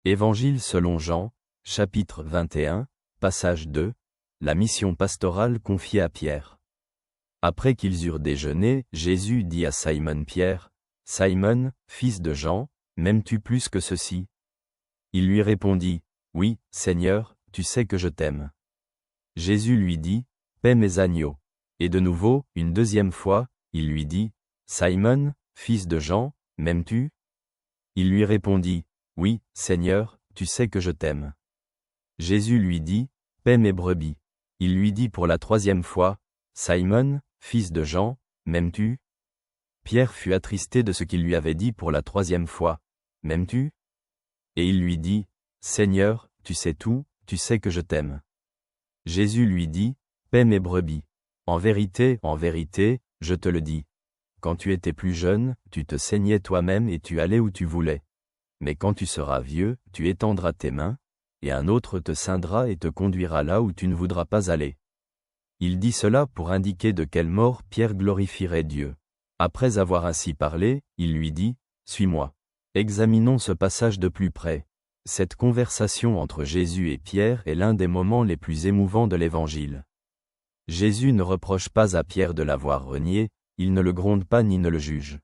Évangile selon Jean, chapitre 21, passage 2, la mission pastorale confiée à Pierre. Après qu'ils eurent déjeuné, Jésus dit à Simon-Pierre, « Simon, fils de Jean, m'aimes-tu plus que ceci » Il lui répondit, « Oui, Seigneur, tu sais que je t'aime. » Jésus lui dit, « Paie mes agneaux. » Et de nouveau, une deuxième fois, il lui dit, « Simon, fils de Jean, m'aimes-tu » Il lui répondit, « Oui, Seigneur, tu sais que je t'aime. » Jésus lui dit, « Paie mes brebis. » Il lui dit pour la troisième fois, « Simon, fils de Jean, m'aimes-tu » Pierre fut attristé de ce qu'il lui avait dit pour la troisième fois, « M'aimes-tu » Et il lui dit, « Seigneur, tu sais tout, tu sais que je t'aime. » Jésus lui dit, « Paie mes brebis. En vérité, je te le dis. Quand tu étais plus jeune, tu te saignais toi-même et tu allais où tu voulais. Mais quand tu seras vieux, tu étendras tes mains, et un autre te ceindra et te conduira là où tu ne voudras pas aller. » Il dit cela pour indiquer de quelle mort Pierre glorifierait Dieu. Après avoir ainsi parlé, il lui dit, « Suis-moi. » Examinons ce passage de plus près. Cette conversation entre Jésus et Pierre est l'un des moments les plus émouvants de l'Évangile. Jésus ne reproche pas à Pierre de l'avoir renié, il ne le gronde pas ni ne le juge.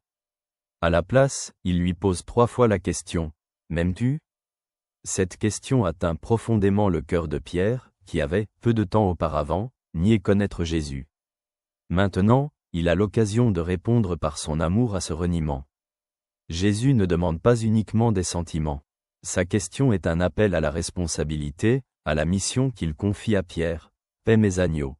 À la place, il lui pose 3 fois la question, « M'aimes-tu » Cette question atteint profondément le cœur de Pierre, qui avait, peu de temps auparavant, nié connaître Jésus. Maintenant, il a l'occasion de répondre par son amour à ce reniement. Jésus ne demande pas uniquement des sentiments. Sa question est un appel à la responsabilité, à la mission qu'il confie à Pierre, « Paie mes agneaux.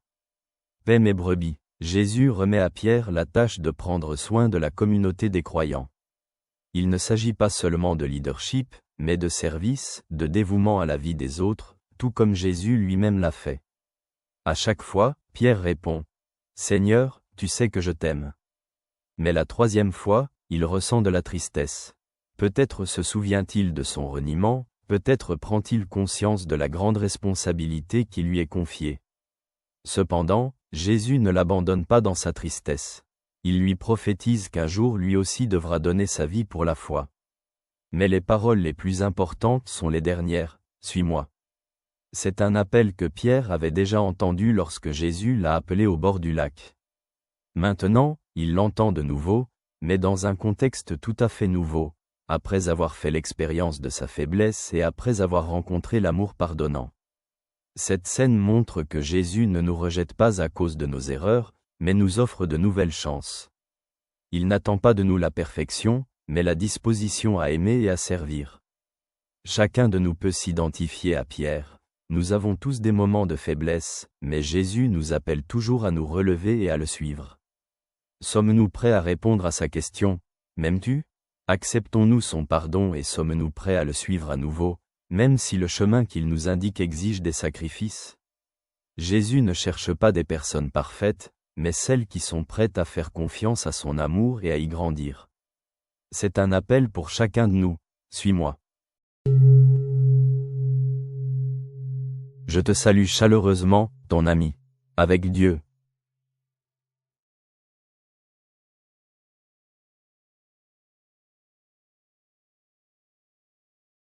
Paie mes brebis ». Jésus remet à Pierre la tâche de prendre soin de la communauté des croyants. Il ne s'agit pas seulement de leadership, mais de service, de dévouement à la vie des autres, tout comme Jésus lui-même l'a fait. À chaque fois, Pierre répond, « Seigneur, tu sais que je t'aime. » Mais la troisième fois, il ressent de la tristesse. Peut-être se souvient-il de son reniement, peut-être prend-il conscience de la grande responsabilité qui lui est confiée. Cependant, Jésus ne l'abandonne pas dans sa tristesse. Il lui prophétise qu'un jour lui aussi devra donner sa vie pour la foi. Mais les paroles les plus importantes sont les dernières, « Suis-moi ». C'est un appel que Pierre avait déjà entendu lorsque Jésus l'a appelé au bord du lac. Maintenant, il l'entend de nouveau, mais dans un contexte tout à fait nouveau, après avoir fait l'expérience de sa faiblesse et après avoir rencontré l'amour pardonnant. Cette scène montre que Jésus ne nous rejette pas à cause de nos erreurs, mais nous offre de nouvelles chances. Il n'attend pas de nous la perfection, mais la disposition à aimer et à servir. Chacun de nous peut s'identifier à Pierre. Nous avons tous des moments de faiblesse, mais Jésus nous appelle toujours à nous relever et à le suivre. Sommes-nous prêts à répondre à sa question, « M'aimes-tu » Acceptons-nous son pardon et sommes-nous prêts à le suivre à nouveau, même si le chemin qu'il nous indique exige des sacrifices? Jésus ne cherche pas des personnes parfaites, mais celles qui sont prêtes à faire confiance à son amour et à y grandir. C'est un appel pour chacun de nous, « Suis-moi ». Je te salue chaleureusement, ton ami. Avec Dieu.